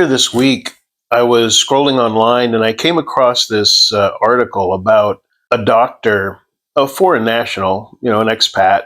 Earlier this week, I was scrolling online and I came across this article about a doctor, a foreign national, an expat,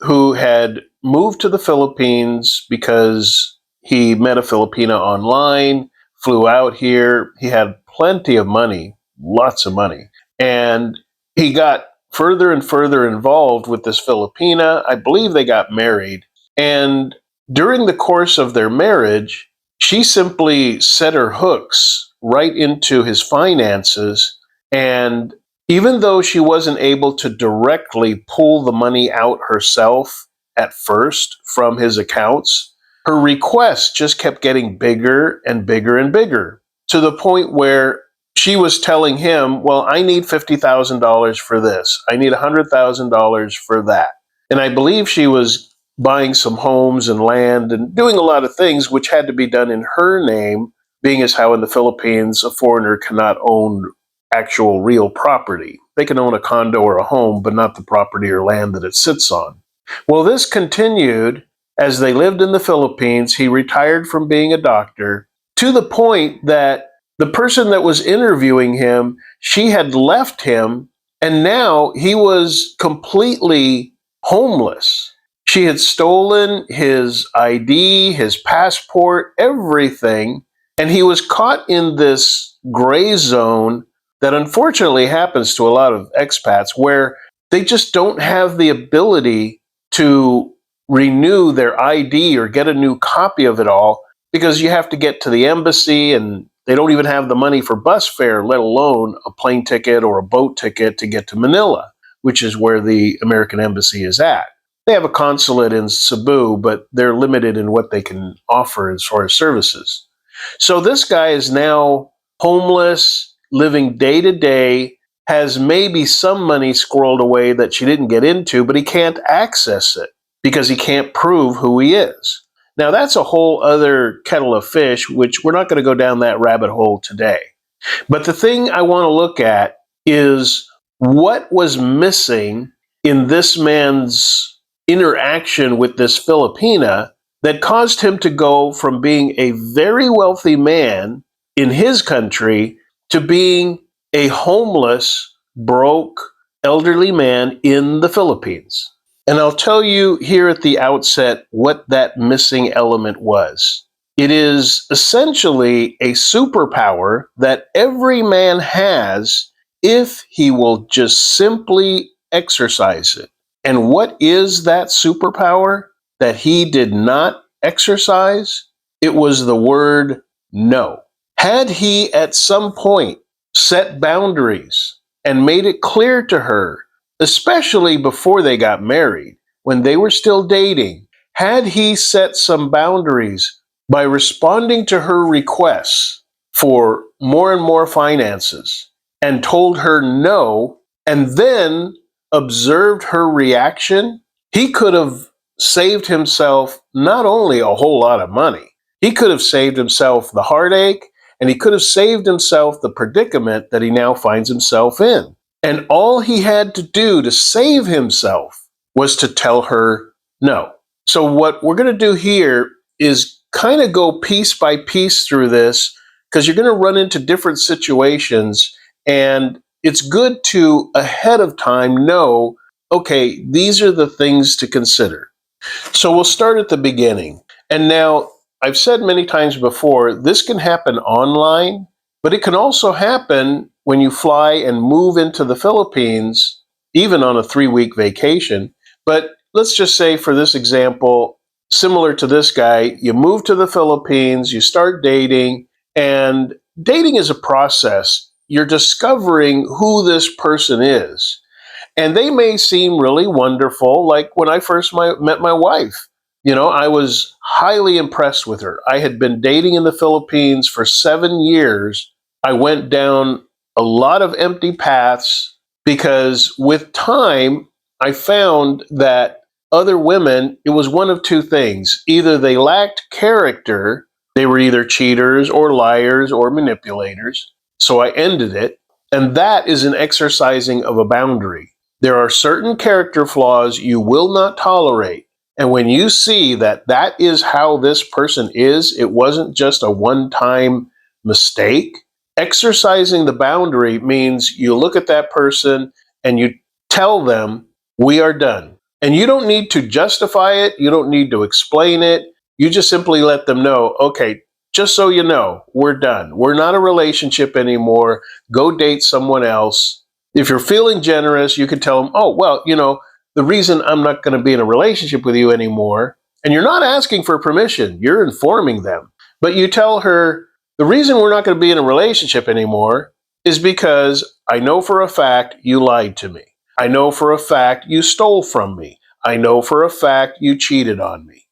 who had moved to the Philippines because he met a Filipina online, flew out here. He had plenty of money, lots of money. And he got further and further involved with this Filipina. I believe they got married. And during the course of their marriage, she simply set her hooks right into his finances. And even though she wasn't able to directly pull the money out herself at first from his accounts, her requests just kept getting bigger and bigger and bigger, to the point where she was telling him, well, I need $50,000 for this. I need $100,000 for that. And I believe she was buying some homes and land and doing a lot of things which had to be done in her name, being as how in the Philippines, a foreigner cannot own actual real property. They can own a condo or a home, but not the property or land that it sits on. Well, this continued as they lived in the Philippines. He retired from being a doctor to the point that the person that was interviewing him, she had left him, and now he was completely homeless. She had stolen his ID, his passport, everything, and he was caught in this gray zone that unfortunately happens to a lot of expats, where they just don't have the ability to renew their ID or get a new copy of it all, because you have to get to the embassy and they don't even have the money for bus fare, let alone a plane ticket or a boat ticket to get to Manila, which is where the American embassy is at. They have a consulate in Cebu, but they're limited in what they can offer as far as services. So this guy is now homeless, living day to day, has maybe some money squirreled away that she didn't get into, but he can't access it because he can't prove who he is. Now, that's a whole other kettle of fish, which we're not going to go down that rabbit hole today. But the thing I want to look at is what was missing in this man's interaction with this Filipina that caused him to go from being a very wealthy man in his country to being a homeless, broke, elderly man in the Philippines. And I'll tell you here at the outset what that missing element was. It is essentially a superpower that every man has if he will just simply exercise it. And what is that superpower that he did not exercise? It was the word no. Had he at some point set boundaries and made it clear to her, especially before they got married, when they were still dating, had he set some boundaries by responding to her requests for more and more finances and told her no, and then observed her reaction, he could have saved himself not only a whole lot of money, he could have saved himself the heartache, and he could have saved himself the predicament that he now finds himself in. And all he had to do to save himself was to tell her no. So what we're going to do here is kind of go piece by piece through this, because you're going to run into different situations, and it's good to ahead of time know, okay, these are the things to consider. So we'll start at the beginning. And now, I've said many times before, this can happen online, but it can also happen when you fly and move into the Philippines, even on a 3-week vacation. But let's just say, for this example, similar to this guy, you move to the Philippines, you start dating, and dating is a process. You're discovering who this person is. And they may seem really wonderful, like when I first met my wife. I was highly impressed with her. I had been dating in the Philippines for 7 years. I went down a lot of empty paths because with time, I found that other women, it was one of two things. Either they lacked character, they were either cheaters or liars or manipulators. So I ended it. And that is an exercising of a boundary. There are certain character flaws you will not tolerate. And when you see that that is how this person is, it wasn't just a one-time mistake. Exercising the boundary means you look at that person and you tell them, we are done. And you don't need to justify it. You don't need to explain it. You just simply let them know, okay, just so you know, we're done. We're not a relationship anymore. Go date someone else. If you're feeling generous, you could tell them, oh, well, the reason I'm not going to be in a relationship with you anymore, and you're not asking for permission, you're informing them. But you tell her, the reason we're not going to be in a relationship anymore is because I know for a fact you lied to me. I know for a fact you stole from me. I know for a fact you cheated on me.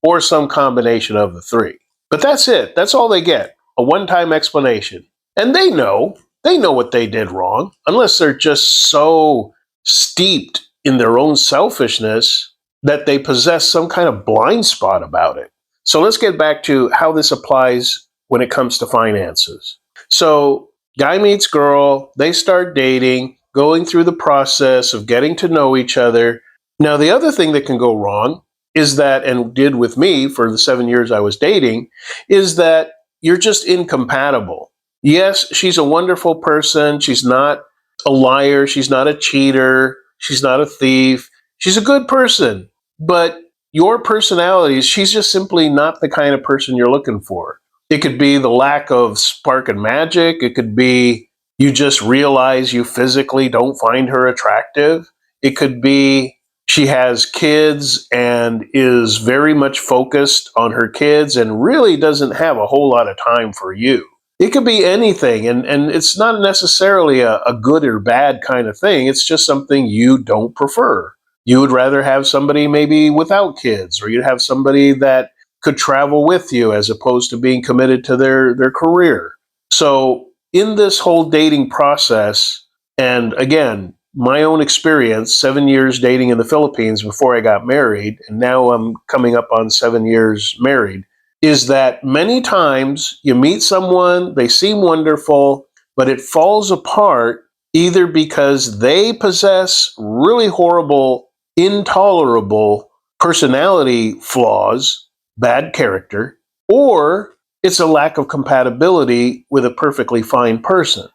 Or some combination of the three. But that's it. That's all they get. A one-time explanation. And they know what they did wrong, unless they're just so steeped in their own selfishness that they possess some kind of blind spot about it. So let's get back to how this applies when it comes to finances. So guy meets girl, they start dating, going through the process of getting to know each other. Now, the other thing that can go wrong is that, and did with me for the 7 years I was dating, is that you're just incompatible. Yes, she's a wonderful person. She's not a liar. She's not a cheater. She's not a thief. She's a good person. But your personalities, she's just simply not the kind of person you're looking for. It could be the lack of spark and magic. It could be you just realize you physically don't find her attractive. It could be she has kids and is very much focused on her kids and really doesn't have a whole lot of time for you. It could be anything, and it's not necessarily a good or bad kind of thing. It's just something you don't prefer. You would rather have somebody maybe without kids, or you'd have somebody that could travel with you as opposed to being committed to their career. So in this whole dating process, and again, my own experience, 7 years dating in the Philippines before I got married, and now I'm coming up on 7 years married, is that many times you meet someone, they seem wonderful, but it falls apart either because they possess really horrible, intolerable personality flaws, bad character, or it's a lack of compatibility with a perfectly fine person.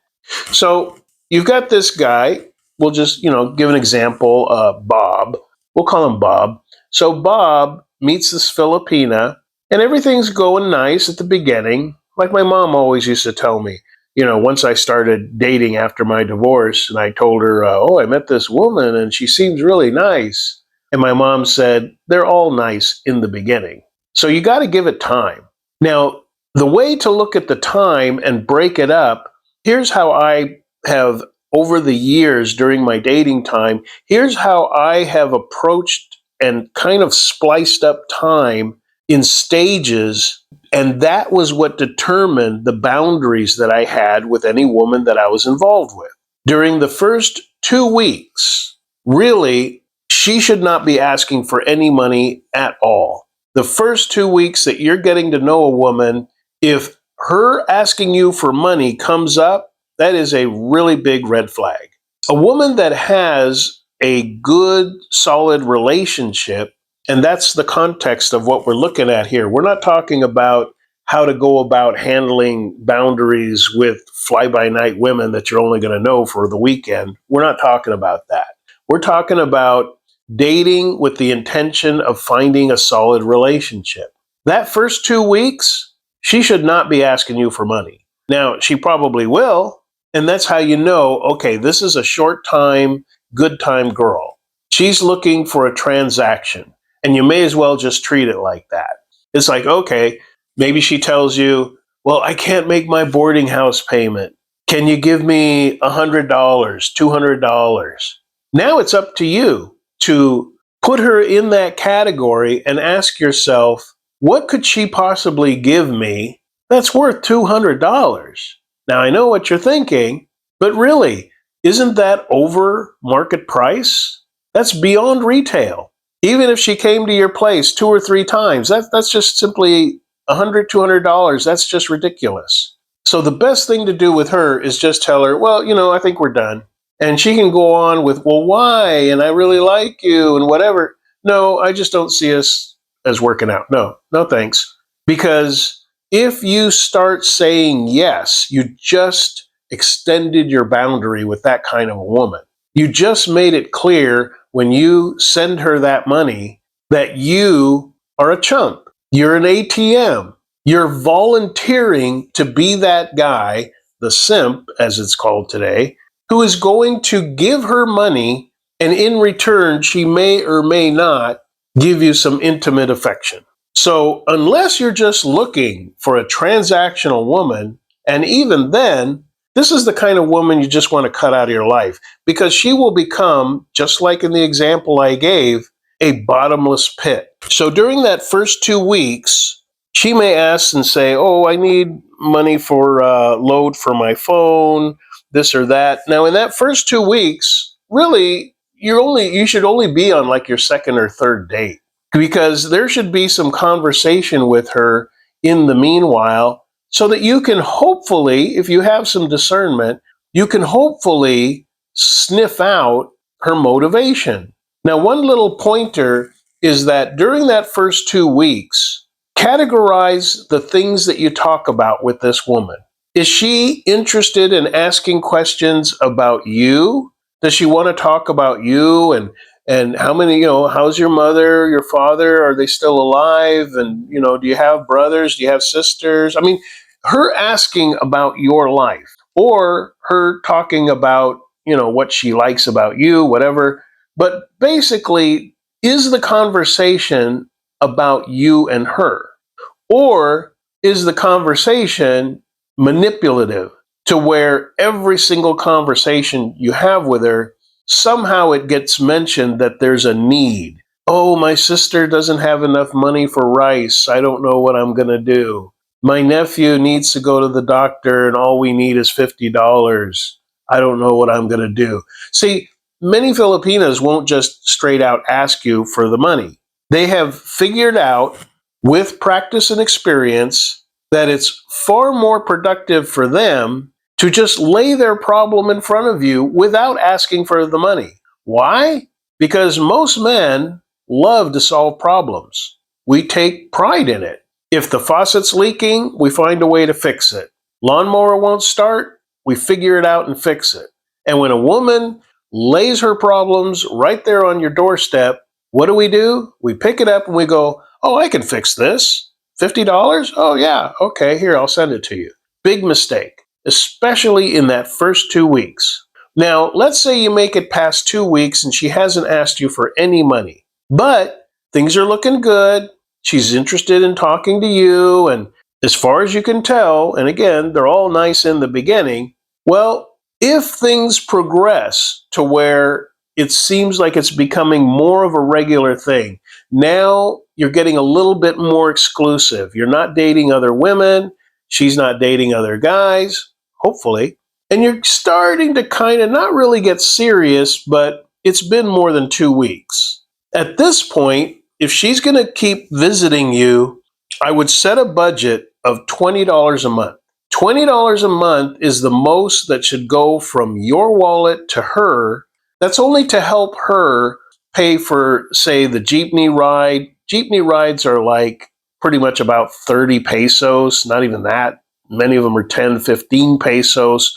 So you've got this guy. We'll just, give an example. Bob. We'll call him Bob. So Bob meets this Filipina, and everything's going nice at the beginning. Like my mom always used to tell me, once I started dating after my divorce, and I told her, oh, I met this woman, and she seems really nice. And my mom said, they're all nice in the beginning. So you got to give it time. Now, the way to look at the time and break it up, here's how I have, over the years during my dating time, here's how I have approached and kind of spliced up time in stages. And that was what determined the boundaries that I had with any woman that I was involved with. During the first 2 weeks, really, she should not be asking for any money at all. The first 2 weeks that you're getting to know a woman, if her asking you for money comes up, that is a really big red flag. A woman that has a good, solid relationship, and that's the context of what we're looking at here. We're not talking about how to go about handling boundaries with fly-by-night women that you're only going to know for the weekend. We're not talking about that. We're talking about dating with the intention of finding a solid relationship. That first 2 weeks, she should not be asking you for money. Now, she probably will, and that's how you know, okay, this is a short time, good time girl. She's looking for a transaction, and you may as well just treat it like that. It's like, okay, maybe she tells you, well, I can't make my boarding house payment. Can you give me $100, $200? Now it's up to you to put her in that category and ask yourself, what could she possibly give me that's worth $200? Now, I know what you're thinking, but really, isn't that over market price? That's beyond retail. Even if she came to your place 2 or 3 times, that's just simply $100, $200. That's just ridiculous. So the best thing to do with her is just tell her, well, I think we're done. And she can go on with, well, why? And I really like you and whatever. no, I just don't see us as working out. No, no thanks. Because if you start saying yes, you just extended your boundary with that kind of a woman. You just made it clear when you send her that money that you are a chump. You're an ATM. You're volunteering to be that guy, the simp, as it's called today, who is going to give her money, and in return, she may or may not give you some intimate affection. So, unless you're just looking for a transactional woman, and even then, this is the kind of woman you just want to cut out of your life because she will become, just like in the example I gave, a bottomless pit. So, during that first 2 weeks, she may ask and say, "Oh, I need money for load for my phone, this or that." Now, in that first 2 weeks, really, you should only be on like your second or third date because there should be some conversation with her in the meanwhile so that you can hopefully, if you have some discernment, you can hopefully sniff out her motivation. Now, one little pointer is that during that first 2 weeks, categorize the things that you talk about with this woman. Is she interested in asking questions about you? Does she want to talk about you and how many, how's your mother, your father, are they still alive? And, do you have brothers? Do you have sisters? I mean, her asking about your life or her talking about, what she likes about you, whatever. But basically, is the conversation about you and her? Or is the conversation manipulative to where every single conversation you have with her, somehow it gets mentioned that there's a need? Oh, my sister doesn't have enough money for rice. I don't know what I'm going to do. My nephew needs to go to the doctor and all we need is $50. I don't know what I'm going to do. See, many Filipinas won't just straight out ask you for the money. They have figured out with practice and experience that it's far more productive for them to just lay their problem in front of you without asking for the money. Why? Because most men love to solve problems. We take pride in it. If the faucet's leaking, we find a way to fix it. Lawnmower won't start, we figure it out and fix it. And when a woman lays her problems right there on your doorstep, what do? We pick it up and we go, "Oh, I can fix this. $50? Oh, yeah. Okay, here, I'll send it to you." Big mistake, especially in that first 2 weeks. Now, let's say you make it past 2 weeks and she hasn't asked you for any money, but things are looking good. She's interested in talking to you. And as far as you can tell, and again, they're all nice in the beginning. Well, if things progress to where it seems like it's becoming more of a regular thing, now you're getting a little bit more exclusive. You're not dating other women. She's not dating other guys, hopefully. And you're starting to kind of not really get serious, but it's been more than 2 weeks. At this point, if she's going to keep visiting you, I would set a budget of $20 a month. $20 a month is the most that should go from your wallet to her. That's only to help her pay for, say, the jeepney ride. Jeepney rides are like pretty much about 30 pesos, not even that. Many of them are 10, 15 pesos.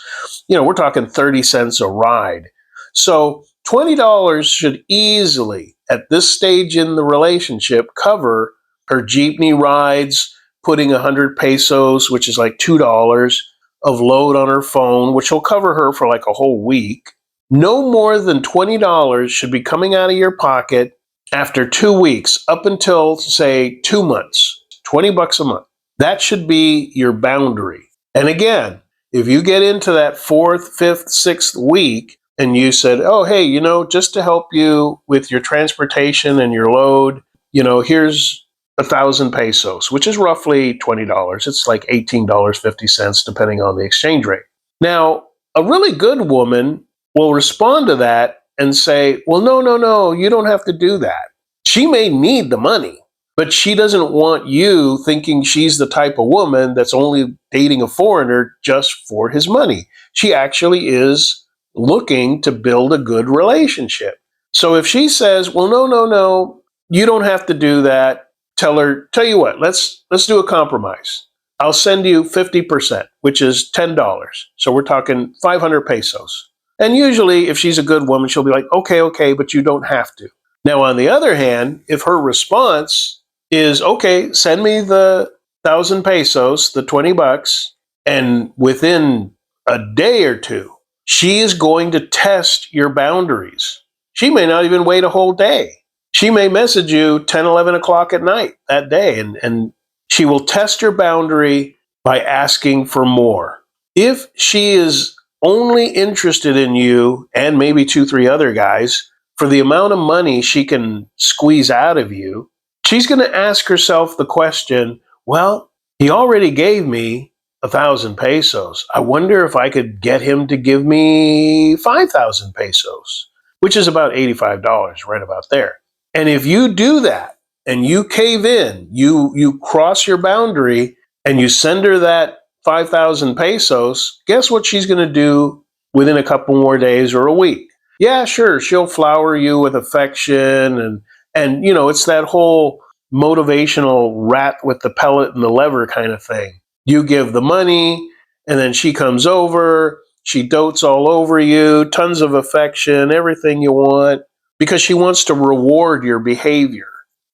We're talking 30 cents a ride. So $20 should easily, at this stage in the relationship, cover her jeepney rides, putting 100 pesos, which is like $2, of load on her phone, which will cover her for like a whole week. No more than $20 should be coming out of your pocket after 2 weeks, up until, say, 2 months, $20 a month. That should be your boundary. And again, if you get into that fourth, fifth, sixth week and you said, "Oh, hey, just to help you with your transportation and your load, here's 1,000 pesos, which is roughly $20. It's like $18.50, depending on the exchange rate." Now, a really good woman will respond to that and say, "Well, no, you don't have to do that." She may need the money, but she doesn't want you thinking she's the type of woman that's only dating a foreigner just for his money. She actually is looking to build a good relationship. So if she says, "Well, no, you don't have to do that. Tell you what, let's do a compromise. I'll send you 50%, which is $10. So we're talking 500 pesos. And usually if she's a good woman, she'll be like, okay, but you don't have to. Now, on the other hand, if her response is, okay, send me the 1,000 pesos, the $20, and within a day or two, she is going to test your boundaries. She may not even wait a whole day. She may message you 10, 11 o'clock at night that day, and she will test your boundary by asking for more. If she is only interested in you and maybe two, three other guys for the amount of money she can squeeze out of you, she's going to ask herself the question, well, he already gave me 1,000 pesos. I wonder if I could get him to give me 5,000 pesos, which is about $85, right about there. And if you do that and you cave in, you cross your boundary and you send her that 5,000 pesos, guess what she's going to do within a couple more days or a week? Yeah, sure, she'll flower you with affection and it's that whole motivational rat with the pellet and the lever kind of thing. You give the money and then she comes over, she dotes all over you, tons of affection, everything you want, because she wants to reward your behavior.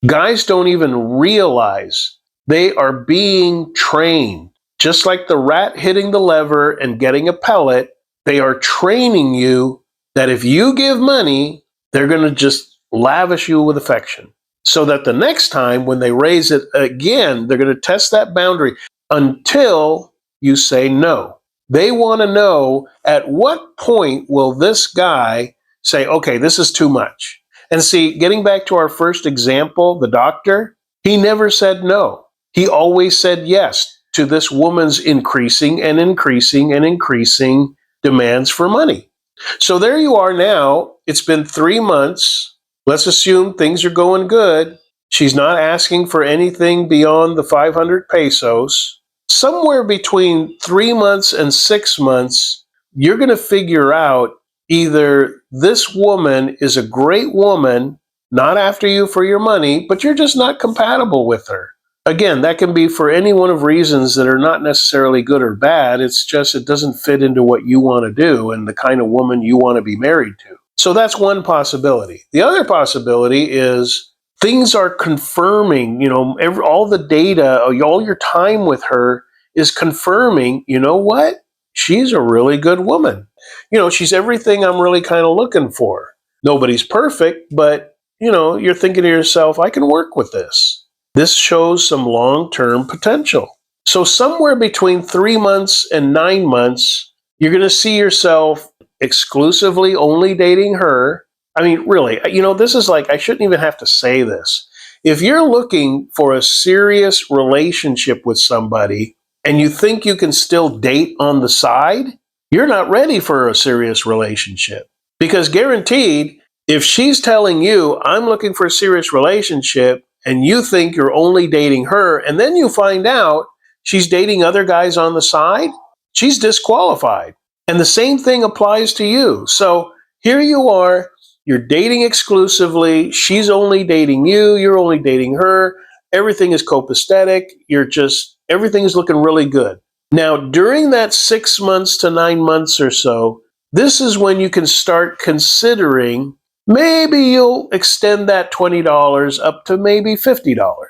Guys don't even realize they are being trained. Just like the rat hitting the lever and getting a pellet, they are training you that if you give money, they're going to just lavish you with affection. So that the next time when they raise it again, they're going to test that boundary until you say no. They want to know at what point will this guy say, okay, this is too much. And see, getting back to our first example, the doctor, he never said no. He always said yes to this woman's increasing and increasing and increasing demands for money. So there you are now. It's been 3 months. Let's assume things are going good. She's not asking for anything beyond the 500 pesos. Somewhere between 3 months and 6 months, you're going to figure out either this woman is a great woman, not after you for your money, but you're just not compatible with her. Again, that can be for any one of reasons that are not necessarily good or bad. It's just it doesn't fit into what you want to do and the kind of woman you want to be married to. So that's one possibility. The other possibility is things are confirming, all the data, all your time with her is confirming, you know what? She's a really good woman. She's everything I'm really kind of looking for. Nobody's perfect, but, you're thinking to yourself, I can work with this. This shows some long-term potential. So somewhere between 3 months and 9 months, you're going to see yourself exclusively only dating her. I mean, really, this is like, I shouldn't even have to say this. If you're looking for a serious relationship with somebody and you think you can still date on the side, you're not ready for a serious relationship. Because guaranteed, if she's telling you, I'm looking for a serious relationship, and you think you're only dating her, and then you find out she's dating other guys on the side, she's disqualified. And the same thing applies to you. So here you are, you're dating exclusively, she's only dating you, you're only dating her, everything is copacetic, everything is looking really good. Now, during that 6 months to 9 months or so, this is when you can start considering maybe you'll extend that $20 up to maybe $50.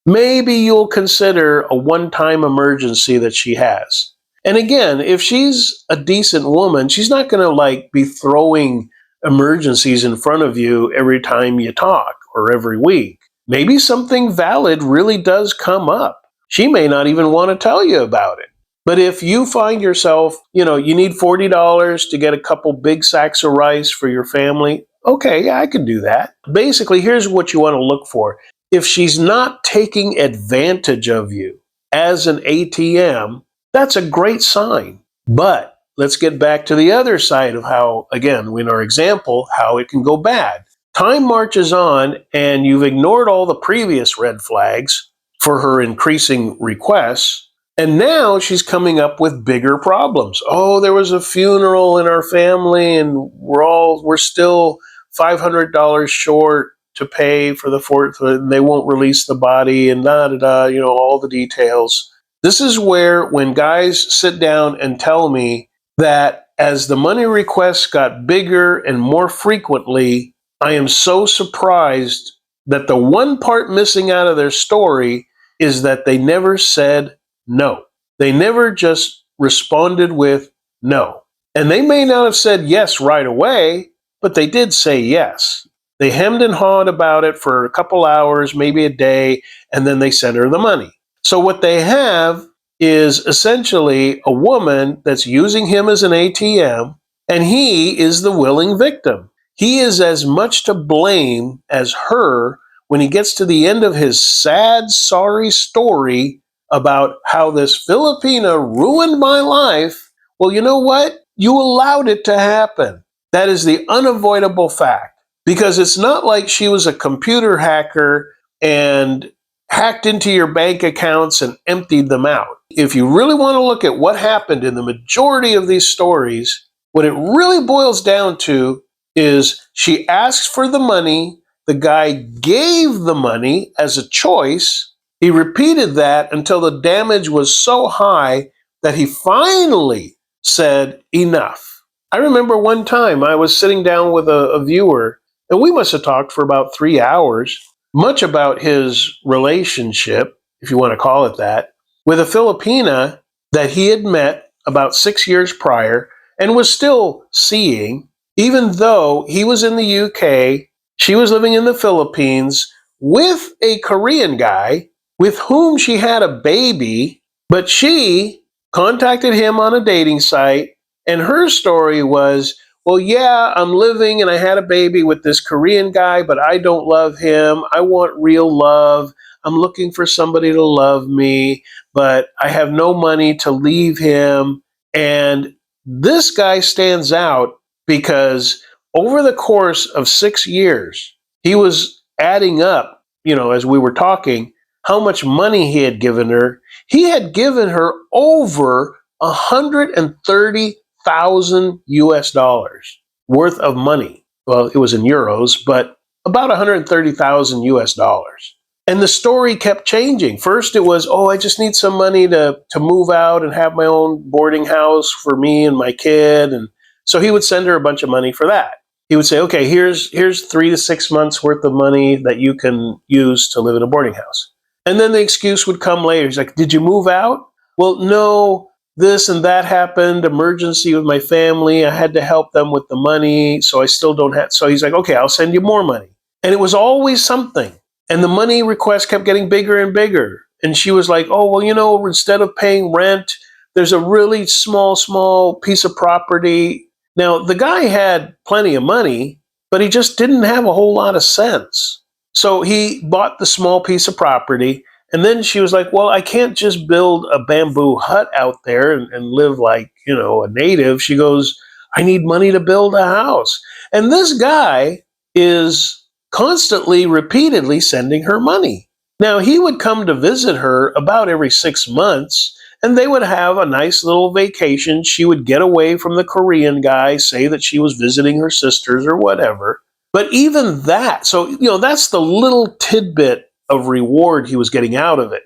Maybe you'll consider a one-time emergency that she has. And again, if she's a decent woman, she's not going to be throwing emergencies in front of you every time you talk or every week. Maybe something valid really does come up. She may not even want to tell you about it. But if you find yourself, you need $40 to get a couple big sacks of rice for your family, okay, yeah, I can do that. Basically, here's what you want to look for. If she's not taking advantage of you as an ATM, that's a great sign. But let's get back to the other side of how, again, in our example, how it can go bad. Time marches on and you've ignored all the previous red flags for her increasing requests. And now she's coming up with bigger problems. Oh, there was a funeral in our family and we're still $500 short. to pay for the fourth, they won't release the body and da da da, all the details. This is where, when guys sit down and tell me that as the money requests got bigger and more frequently, I am so surprised that the one part missing out of their story is that they never said no. They never just responded with no. And they may not have said yes right away, but they did say yes. They hemmed and hawed about it for a couple hours, maybe a day, and then they sent her the money. So what they have is essentially a woman that's using him as an ATM, and he is the willing victim. He is as much to blame as her when he gets to the end of his sad, sorry story about how this Filipina ruined my life. Well, you know what? You allowed it to happen. That is the unavoidable fact, because it's not like she was a computer hacker and hacked into your bank accounts and emptied them out. If you really want to look at what happened in the majority of these stories, what it really boils down to is she asked for the money, the guy gave the money as a choice. He repeated that until the damage was so high that he finally said enough. I remember one time I was sitting down with a viewer, and we must have talked for about 3 hours, much about his relationship, if you want to call it that, with a Filipina that he had met about 6 years prior and was still seeing, even though he was in the UK, she was living in the Philippines with a Korean guy with whom she had a baby, but she contacted him on a dating site, and her story was, well, yeah, I'm living and I had a baby with this Korean guy, but I don't love him. I want real love. I'm looking for somebody to love me, but I have no money to leave him. And this guy stands out because over the course of 6 years, he was adding up, as we were talking, how much money he had given her. He had given her over 130,000 US dollars worth of money. Well, it was in euros, but about 130,000 US dollars. And the story kept changing. First, it was, oh, I just need some money to move out and have my own boarding house for me and my kid. And so he would send her a bunch of money for that. He would say, okay, here's 3 to 6 months worth of money that you can use to live in a boarding house. And then the excuse would come later. He's like, did you move out? Well, no, this and that happened, emergency with my family. I had to help them with the money, so I still don't have. So he's like, okay, I'll send you more money. And it was always something. And the money request kept getting bigger and bigger. And she was like, oh, well, instead of paying rent, there's a really small piece of property. Now, the guy had plenty of money, but he just didn't have a whole lot of sense. So he bought the small piece of property, and then she was like, well, I can't just build a bamboo hut out there and live like, a native. She goes, I need money to build a house. And this guy is constantly, repeatedly sending her money. Now, he would come to visit her about every 6 months, and they would have a nice little vacation. She would get away from the Korean guy, say that she was visiting her sisters or whatever. But even that, so, that's the little tidbit of reward he was getting out of it.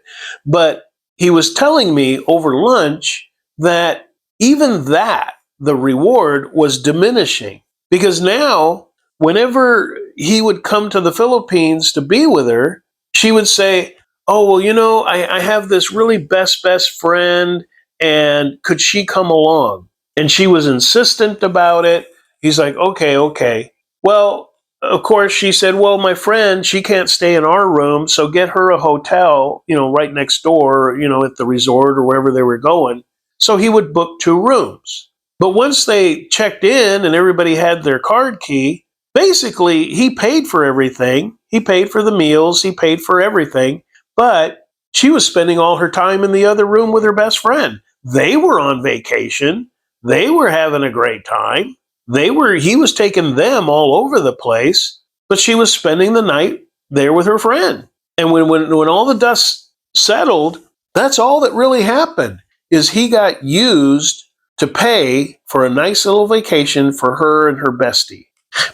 But he was telling me over lunch that even that, the reward was diminishing. Because now, whenever he would come to the Philippines to be with her, she would say, oh, well, I have this really best friend, and could she come along? And she was insistent about it. He's like, okay. Well, of course, she said, well, my friend, she can't stay in our room, so get her a hotel, right next door, at the resort or wherever they were going. So he would book 2 rooms. But once they checked in and everybody had their card key, basically he paid for everything. He paid for the meals, he paid for everything, but she was spending all her time in the other room with her best friend. They were on vacation. They were having a great time. He was taking them all over the place, but she was spending the night there with her friend. And when all the dust settled, that's all that really happened, is he got used to pay for a nice little vacation for her and her bestie.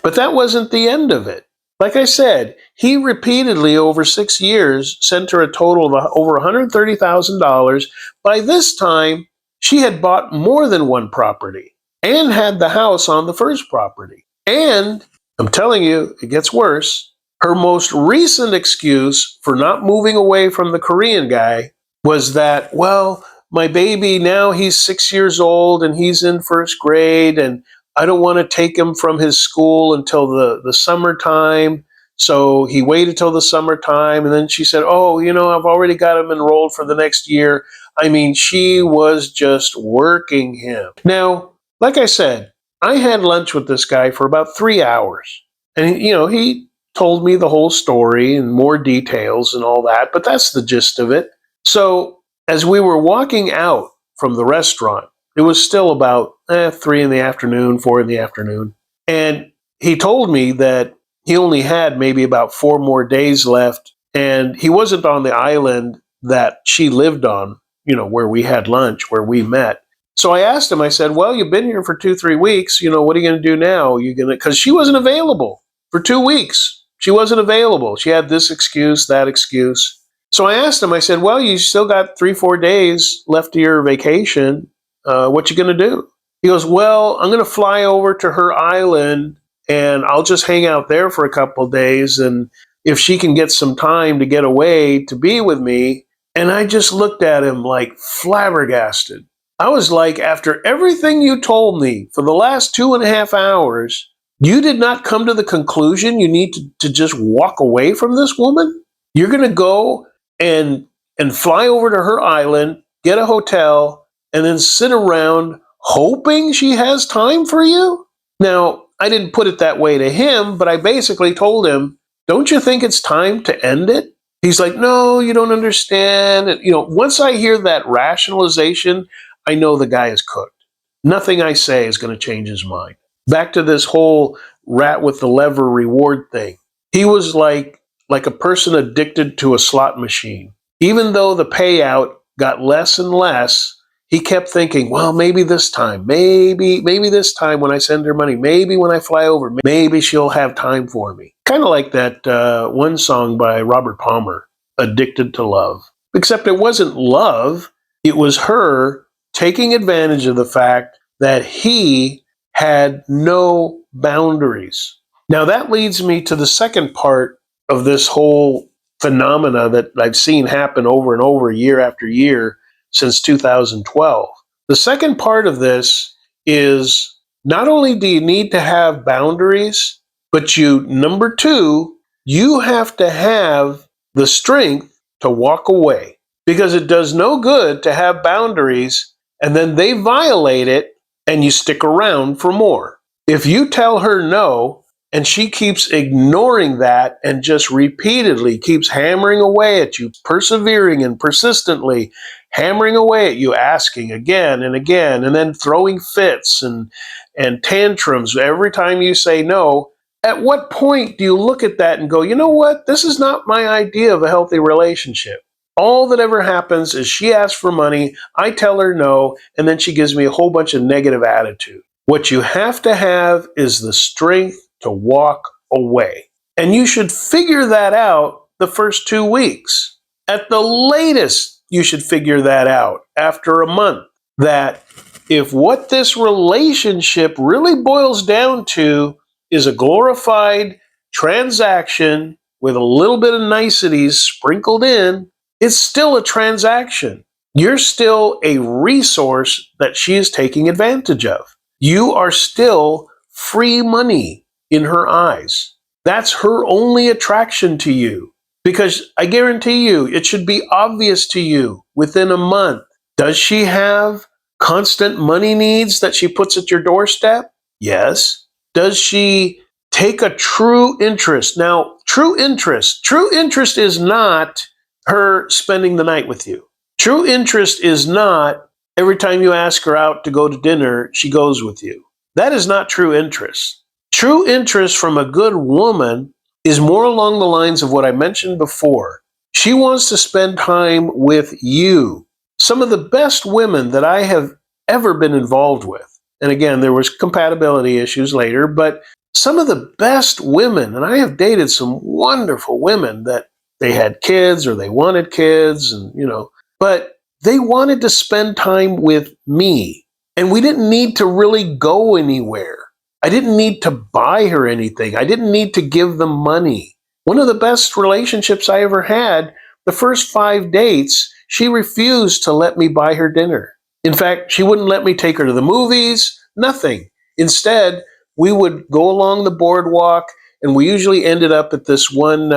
But that wasn't the end of it. Like I said, he repeatedly over 6 years sent her a total of over $130,000. By this time, she had bought more than one property and had the house on the first property. And I'm telling you, it gets worse. Her most recent excuse for not moving away from the Korean guy was that, well, my baby now he's 6 years old and he's in first grade, and I don't want to take him from his school until the summertime. So he waited till the summertime. And then she said, oh, I've already got him enrolled for the next year. I mean, she was just working him. Now, like I said, I had lunch with this guy for about 3 hours. And, he told me the whole story and more details and all that. But that's the gist of it. So as we were walking out from the restaurant, it was still about 3 in the afternoon, 4 in the afternoon. And he told me that he only had maybe about 4 more days left. And he wasn't on the island that she lived on, where we had lunch, where we met. So I asked him, I said, well, you've been here for 2-3 weeks. What are you going to do now? Because she wasn't available for 2 weeks. She wasn't available. She had this excuse, that excuse. So I asked him, I said, well, you still got 3-4 days left of your vacation. What you going to do? He goes, well, I'm going to fly over to her island and I'll just hang out there for a couple of days. And if she can get some time to get away to be with me. And I just looked at him like flabbergasted. I was like, after everything you told me for the last 2.5 hours, you did not come to the conclusion you need to just walk away from this woman? You're going to go and fly over to her island, get a hotel, and then sit around hoping she has time for you? Now, I didn't put it that way to him, but I basically told him, don't you think it's time to end it? He's like, no, you don't understand. And, once I hear that rationalization, I know the guy is cooked. Nothing I say is going to change his mind. Back to this whole rat with the lever reward thing. He was like a person addicted to a slot machine. Even though the payout got less and less, he kept thinking, well, maybe this time, maybe this time when I send her money, maybe when I fly over, maybe she'll have time for me. Kind of like that one song by Robert Palmer, Addicted to Love. Except it wasn't love, it was her taking advantage of the fact that he had no boundaries. Now that leads me to the second part of this whole phenomena that I've seen happen over and over year after year since 2012. The second part of this is not only do you need to have boundaries, but number two, you have to have the strength to walk away, because it does no good to have boundaries and then they violate it and you stick around for more. If you tell her no, and she keeps ignoring that and just repeatedly keeps hammering away at you, persevering and persistently hammering away at you, asking again and again, and then throwing fits and tantrums every time you say no, at what point do you look at that and go, you know what? This is not my idea of a healthy relationship. All that ever happens is she asks for money, I tell her no, and then she gives me a whole bunch of negative attitude. What you have to have is the strength to walk away. And you should figure that out the first 2 weeks. At the latest, you should figure that out after a month. That if what this relationship really boils down to is a glorified transaction with a little bit of niceties sprinkled in, it's still a transaction. You're still a resource that she is taking advantage of. You are still free money in her eyes. That's her only attraction to you. Because I guarantee you, it should be obvious to you within a month. Does she have constant money needs that she puts at your doorstep? Yes. Does she take a true interest? Now, true interest is not her spending the night with you. True interest is not every time you ask her out to go to dinner, she goes with you. That is not true interest. True interest from a good woman is more along the lines of what I mentioned before. She wants to spend time with you. Some of the best women that I have ever been involved with, and again, there was compatibility issues later, but some of the best women, and I have dated some wonderful women that they had kids or they wanted kids, and but they wanted to spend time with me. And we didn't need to really go anywhere. I didn't need to buy her anything. I didn't need to give them money. One of the best relationships I ever had, the first 5 dates, she refused to let me buy her dinner. In fact, she wouldn't let me take her to the movies, nothing. Instead, we would go along the boardwalk, and we usually ended up at this one,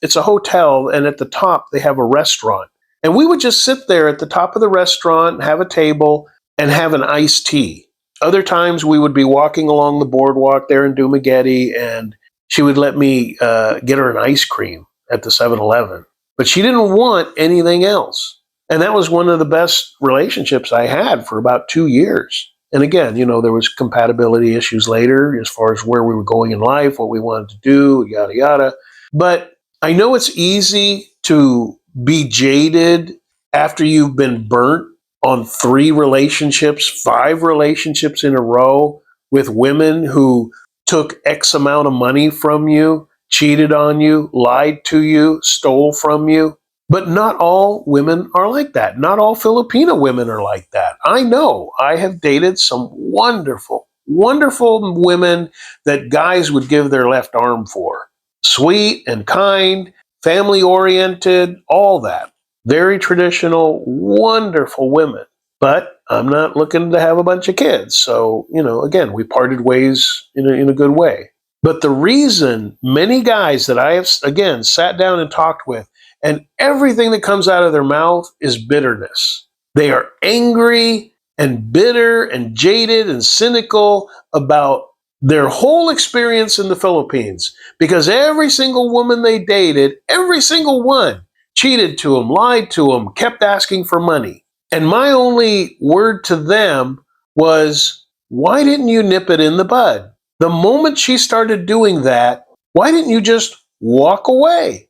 it's a hotel, and at the top they have a restaurant. And we would just sit there at the top of the restaurant, have a table, and have an iced tea. Other times we would be walking along the boardwalk there in Dumaguete, and she would let me get her an ice cream at the 7-Eleven. But she didn't want anything else. And that was one of the best relationships I had for about 2 years. And again, there was compatibility issues later as far as where we were going in life, what we wanted to do, yada, yada. But I know it's easy to be jaded after you've been burnt on 3 relationships, 5 relationships in a row with women who took X amount of money from you, cheated on you, lied to you, stole from you. But not all women are like that. Not all Filipina women are like that. I know. I have dated some wonderful, wonderful women that guys would give their left arm for. Sweet and kind, family oriented, all that. Very traditional, wonderful women. But I'm not looking to have a bunch of kids. So, again, we parted ways in a good way. But the reason many guys that I have, again, sat down and talked with, and everything that comes out of their mouth is bitterness. They are angry and bitter and jaded and cynical about their whole experience in the Philippines, because every single woman they dated, every single one, cheated to them, lied to them, kept asking for money. And my only word to them was, why didn't you nip it in the bud? The moment she started doing that, why didn't you just walk away?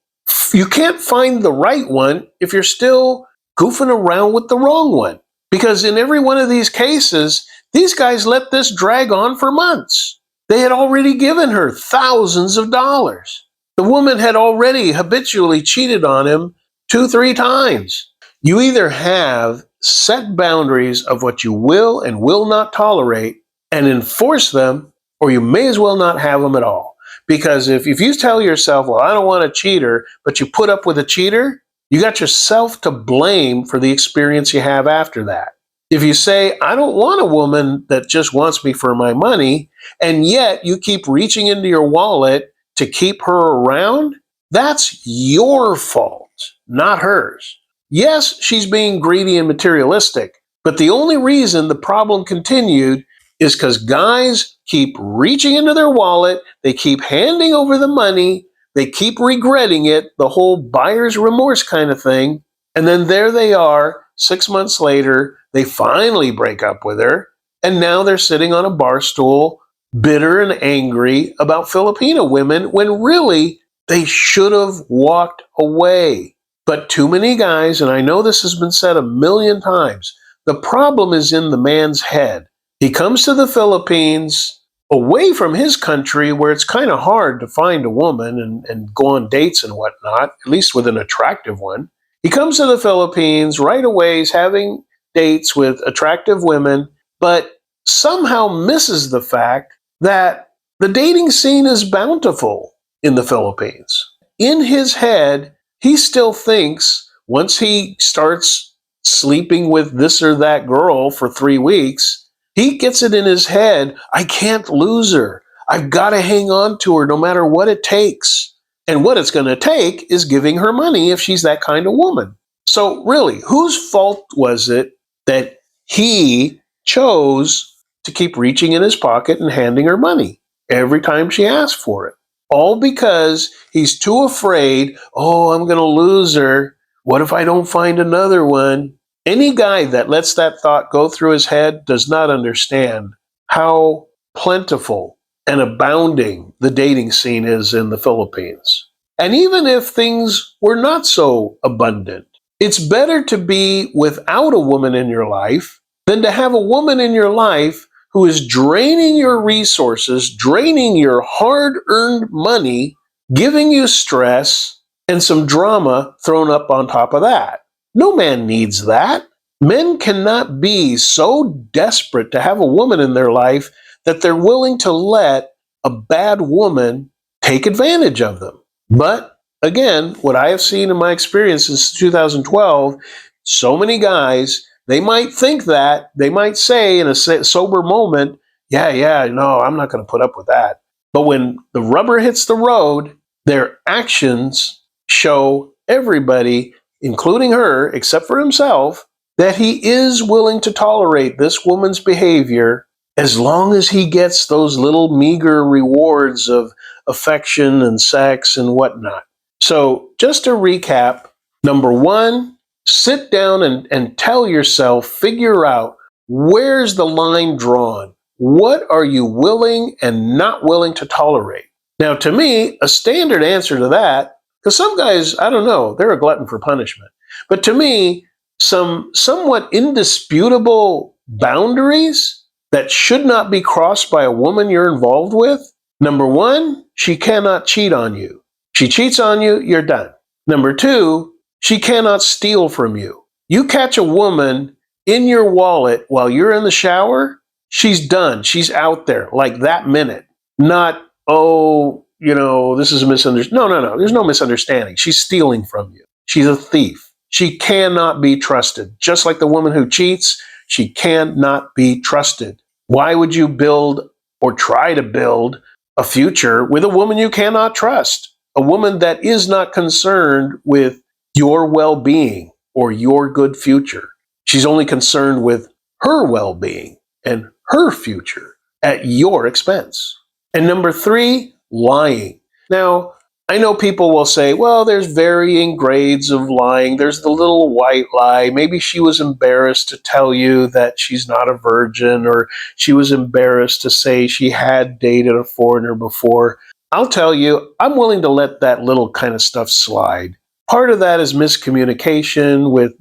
You can't find the right one if you're still goofing around with the wrong one. Because in every one of these cases, these guys let this drag on for months. They had already given her thousands of dollars. The woman had already habitually cheated on him 2-3 times. You either have set boundaries of what you will and will not tolerate and enforce them, or you may as well not have them at all. Because if you tell yourself, well, I don't want a cheater, but you put up with a cheater, you got yourself to blame for the experience you have after that. If you say, I don't want a woman that just wants me for my money, and yet you keep reaching into your wallet to keep her around, that's your fault, not hers. Yes, she's being greedy and materialistic, but the only reason the problem continued is because guys keep reaching into their wallet, they keep handing over the money, they keep regretting it, the whole buyer's remorse kind of thing, and then there they are, 6 months later, they finally break up with her, and now they're sitting on a bar stool, bitter and angry about Filipino women, when really they should have walked away. But too many guys, and I know this has been said a million times, the problem is in the man's head. He comes to the Philippines away from his country where it's kind of hard to find a woman and go on dates and whatnot, at least with an attractive one. He comes to the Philippines right away, he's having dates with attractive women, but somehow misses the fact that the dating scene is bountiful in the Philippines. In his head, he still thinks once he starts sleeping with this or that girl for 3 weeks, he gets it in his head, I can't lose her. I've got to hang on to her no matter what it takes. And what it's going to take is giving her money if she's that kind of woman. So really, whose fault was it that he chose to keep reaching in his pocket and handing her money every time she asked for it? All because he's too afraid, oh, I'm going to lose her. What if I don't find another one? Any guy that lets that thought go through his head does not understand how plentiful and abounding the dating scene is in the Philippines. And even if things were not so abundant, it's better to be without a woman in your life than to have a woman in your life who is draining your resources, draining your hard-earned money, giving you stress, and some drama thrown up on top of that. No man needs that. Men cannot be so desperate to have a woman in their life that they're willing to let a bad woman take advantage of them. But again, what I have seen in my experience since 2012, so many guys, they might think that, they might say in a sober moment, yeah, no, I'm not going to put up with that. But when the rubber hits the road, their actions show everybody, including her, except for himself, that he is willing to tolerate this woman's behavior as long as he gets those little meager rewards of affection and sex and whatnot. So, just to recap, number one, sit down and tell yourself, figure out where's the line drawn? What are you willing and not willing to tolerate? Now, to me, a standard answer to that, because some guys, I don't know, they're a glutton for punishment. But to me, some somewhat indisputable boundaries that should not be crossed by a woman you're involved with. Number one, she cannot cheat on you. She cheats on you, you're done. Number two, she cannot steal from you. You catch a woman in your wallet while you're in the shower, she's done. She's out there like that minute. Not, this is a misunderstanding. No. There's no misunderstanding. She's stealing from you. She's a thief. She cannot be trusted. Just like the woman who cheats, she cannot be trusted. Why would you build or try to build a future with a woman you cannot trust? A woman that is not concerned with your well-being or your good future. She's only concerned with her well-being and her future at your expense. And number three, lying. Now, I know people will say, well, there's varying grades of lying. There's the little white lie. Maybe she was embarrassed to tell you that she's not a virgin, or she was embarrassed to say she had dated a foreigner before. I'll tell you, I'm willing to let that little kind of stuff slide. Part of that is miscommunication with,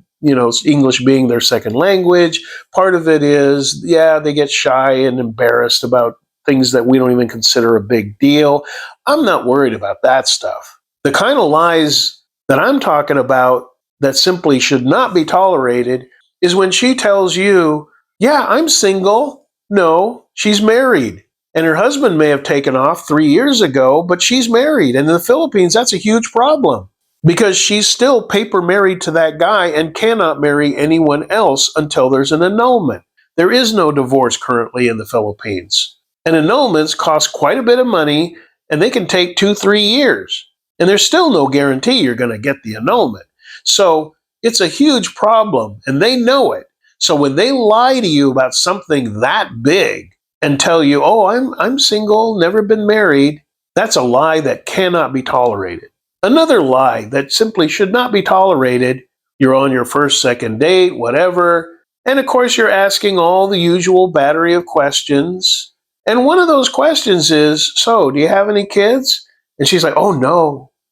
English being their second language. Part of it is, they get shy and embarrassed about things that we don't even consider a big deal. I'm not worried about that stuff. The kind of lies that I'm talking about that simply should not be tolerated is when she tells you, I'm single. No, she's married. And her husband may have taken off 3 years ago, but she's married. And in the Philippines, that's a huge problem because she's still paper married to that guy and cannot marry anyone else until there's an annulment. There is no divorce currently in the Philippines. And annulments cost quite a bit of money, and they can take 2-3 years. And there's still no guarantee you're going to get the annulment. So it's a huge problem, and they know it. So when they lie to you about something that big and tell you, I'm single, never been married, that's a lie that cannot be tolerated. Another lie that simply should not be tolerated, you're on your first, second date, whatever, and of course you're asking all the usual battery of questions. And one of those questions is, so, do you have any kids? And she's like, oh,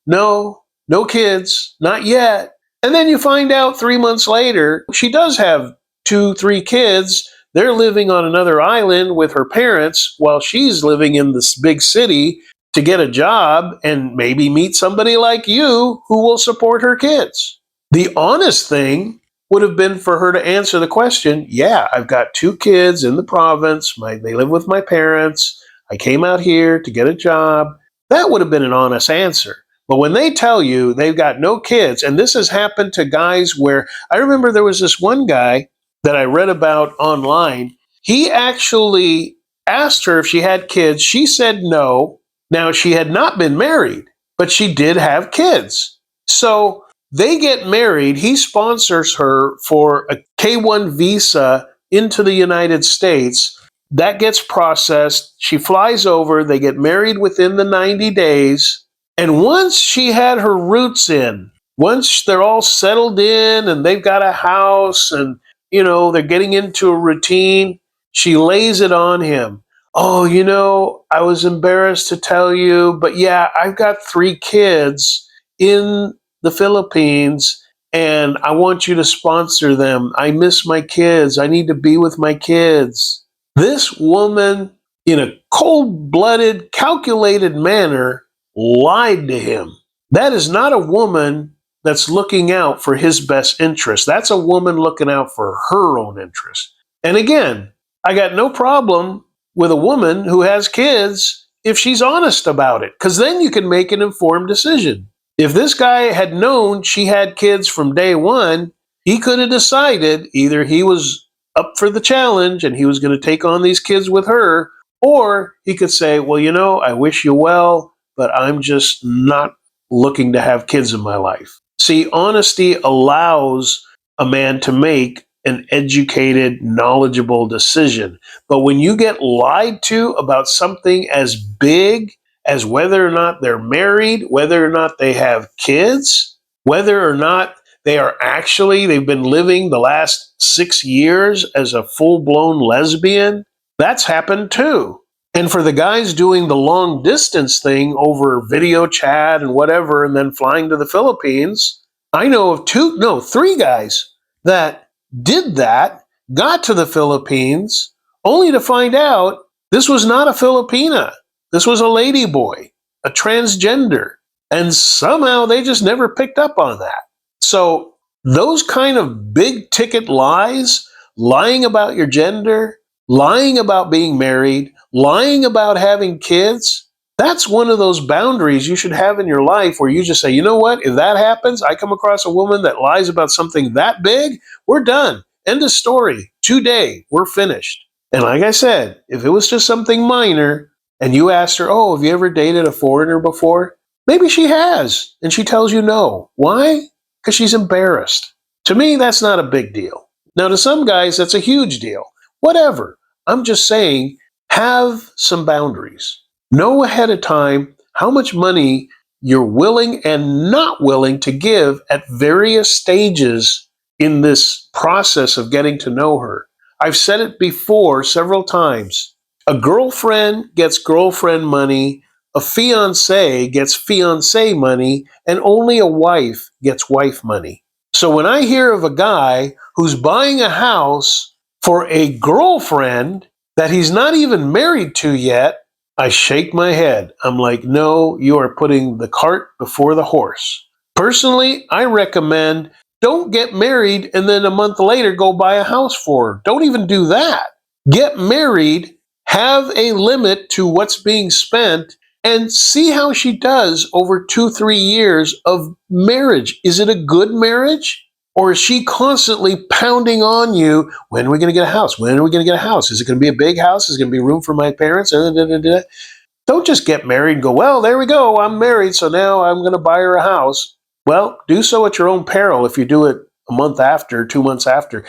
no kids, not yet. And then you find out 3 months later, she does have 2-3 kids. They're living on another island with her parents while she's living in this big city to get a job and maybe meet somebody like you who will support her kids. The honest thing would have been for her to answer the question, I've got 2 kids in the province. They live with my parents. I came out here to get a job. That would have been an honest answer. But when they tell you they've got no kids, and this has happened to guys where, I remember there was this one guy that I read about online. He actually asked her if she had kids. She said no. Now, she had not been married, but she did have kids. So they get married. He sponsors her for a K-1 visa into the United States. That gets processed. She flies over. They get married within the 90 days. And once she had her roots in, once they're all settled in and they've got a house and, they're getting into a routine, she lays it on him. Oh, I was embarrassed to tell you, but I've got 3 kids in the Philippines, and I want you to sponsor them. I miss my kids. I need to be with my kids. This woman, in a cold-blooded, calculated manner, lied to him. That is not a woman that's looking out for his best interest. That's a woman looking out for her own interest. And again, I got no problem with a woman who has kids if she's honest about it, because then you can make an informed decision. If this guy had known she had kids from day one, he could have decided either he was up for the challenge and he was going to take on these kids with her, or he could say, well, I wish you well, but I'm just not looking to have kids in my life. See, honesty allows a man to make an educated, knowledgeable decision. But when you get lied to about something as big as whether or not they're married, whether or not they have kids, whether or not they've been living the last 6 years as a full-blown lesbian, that's happened too. And for the guys doing the long distance thing over video chat and whatever, and then flying to the Philippines, I know of three guys that did that, got to the Philippines, only to find out this was not a Filipina. This was a lady boy, a transgender. And somehow they just never picked up on that. So those kind of big ticket lies, lying about your gender, lying about being married, lying about having kids, that's one of those boundaries you should have in your life where you just say, you know what, if that happens, I come across a woman that lies about something that big, we're done. End of story. Today, we're finished. And like I said, if it was just something minor and you asked her, oh, have you ever dated a foreigner before? Maybe she has, and she tells you no. Why? Because she's embarrassed. To me, that's not a big deal. Now, to some guys, that's a huge deal. Whatever. I'm just saying, have some boundaries. Know ahead of time how much money you're willing and not willing to give at various stages in this process of getting to know her. I've said it before several times. A girlfriend gets girlfriend money, a fiancé gets fiancé money, and only a wife gets wife money. So when I hear of a guy who's buying a house for a girlfriend that he's not even married to yet, I shake my head. I'm like, no, you are putting the cart before the horse. Personally, I recommend don't get married and then a month later go buy a house for her. Don't even do that. Get married, have a limit to what's being spent, and see how she does over 2-3 years of marriage. Is it a good marriage? Or is she constantly pounding on you, when are we going to get a house? When are we going to get a house? Is it going to be a big house? Is it going to be room for my parents? Don't just get married and go, well, there we go, I'm married, so now I'm going to buy her a house. Well, do so at your own peril if you do it a month after, 2 months after.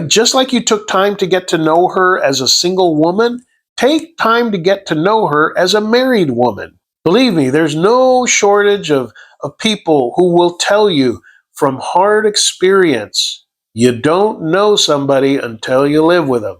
Just like you took time to get to know her as a single woman, take time to get to know her as a married woman. Believe me, there's no shortage of people who will tell you from hard experience, you don't know somebody until you live with them.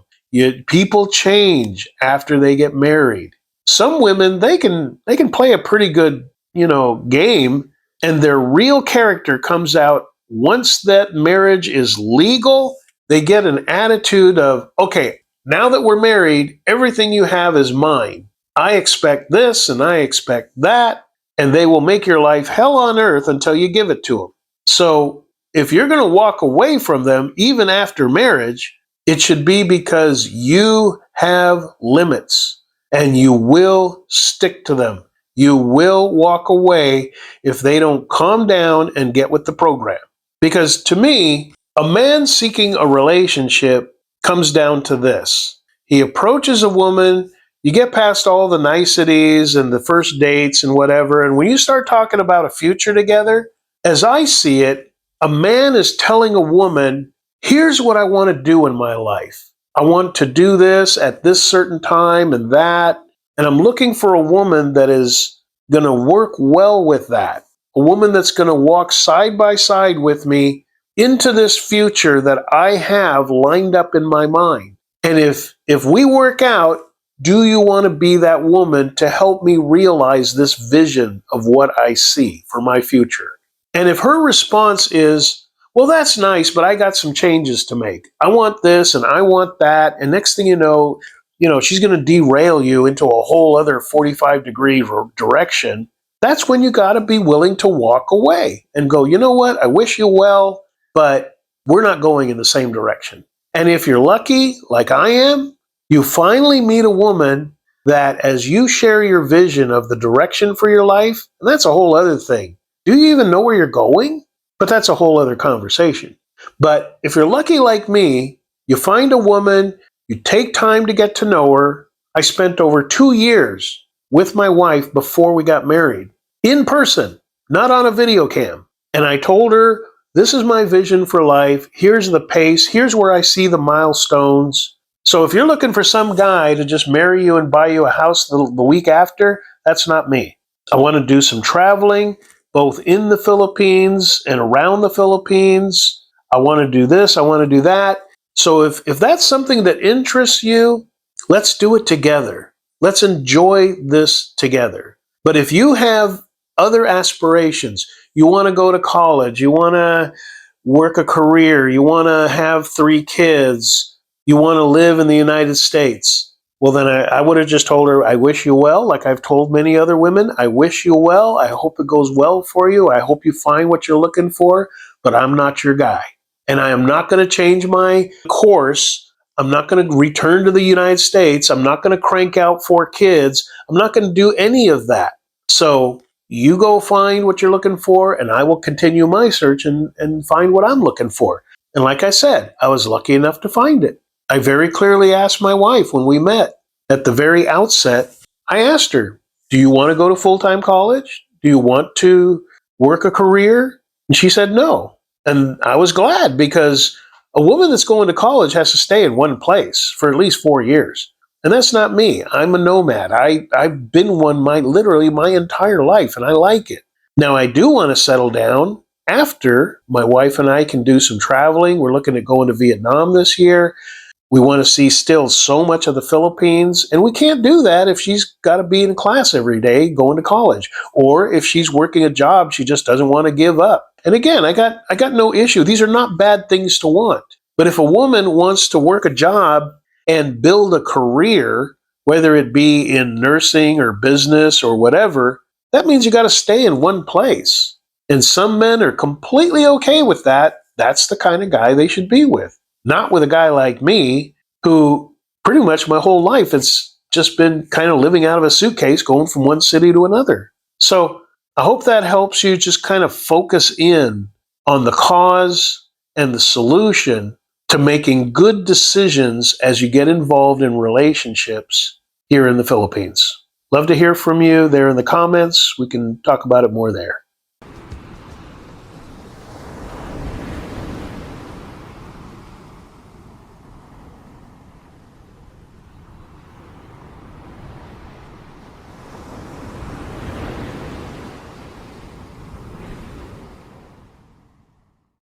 People change after they get married. Some women, they can play a pretty good, game, and their real character comes out once that marriage is legal. They get an attitude of, okay, now that we're married, everything you have is mine. I expect this and I expect that, and they will make your life hell on earth until you give it to them. So if you're going to walk away from them, even after marriage, it should be because you have limits and you will stick to them. You will walk away if they don't calm down and get with the program. Because to me, a man seeking a relationship comes down to this. He approaches a woman, you get past all the niceties and the first dates and whatever, and when you start talking about a future together, as I see it, a man is telling a woman, here's what I want to do in my life. I want to do this at this certain time and that, and I'm looking for a woman that is going to work well with that. A woman that's going to walk side by side with me into this future that I have lined up in my mind. And if we work out, do you want to be that woman to help me realize this vision of what I see for my future? And if her response is, well, that's nice, but I got some changes to make. I want this and I want that. And next thing you know, she's going to derail you into a whole other 45-degree direction, that's when you got to be willing to walk away and go, you know what, I wish you well, but we're not going in the same direction. And if you're lucky, like I am, you finally meet a woman that as you share your vision of the direction for your life, and that's a whole other thing. Do you even know where you're going? But that's a whole other conversation. But if you're lucky like me, you find a woman, you take time to get to know her. I spent over 2 years with my wife before we got married, in person, not on a video cam. And I told her, this is my vision for life. Here's the pace. Here's where I see the milestones. So if you're looking for some guy to just marry you and buy you a house the week after, that's not me. I want to do some traveling, both in the Philippines and around the Philippines. I want to do this. I want to do that. So if that's something that interests you, let's do it together. Let's enjoy this together. But if you have other aspirations, you want to go to college, you want to work a career, you want to have 3 kids, you want to live in the United States, well, then I would have just told her, I wish you well, like I've told many other women. I wish you well. I hope it goes well for you. I hope you find what you're looking for, but I'm not your guy. And I am not going to change my course. I'm not going to return to the United States. I'm not going to crank out 4 kids. I'm not going to do any of that. So you go find what you're looking for, and I will continue my search and find what I'm looking for. And like I said, I was lucky enough to find it. I very clearly asked my wife when we met at the very outset, I asked her, do you want to go to full-time college? Do you want to work a career? And she said no. And I was glad, because a woman that's going to college has to stay in one place for at least 4 years. And that's not me. I'm a nomad. I've been one literally my entire life, and I like it. Now, I do want to settle down after my wife and I can do some traveling. We're looking at going to Vietnam this year. We want to see still so much of the Philippines, and we can't do that if she's got to be in class every day going to college, or if she's working a job she just doesn't want to give up. And again, I got no issue. These are not bad things to want. But if a woman wants to work a job and build a career, whether it be in nursing or business or whatever, that means you got to stay in one place. And some men are completely okay with that. That's the kind of guy they should be with. Not with a guy like me, who pretty much my whole life it's just been kind of living out of a suitcase, going from one city to another. So I hope that helps you just kind of focus in on the cause and the solution to making good decisions as you get involved in relationships here in the Philippines. Love to hear from you there in the comments. We can talk about it more there.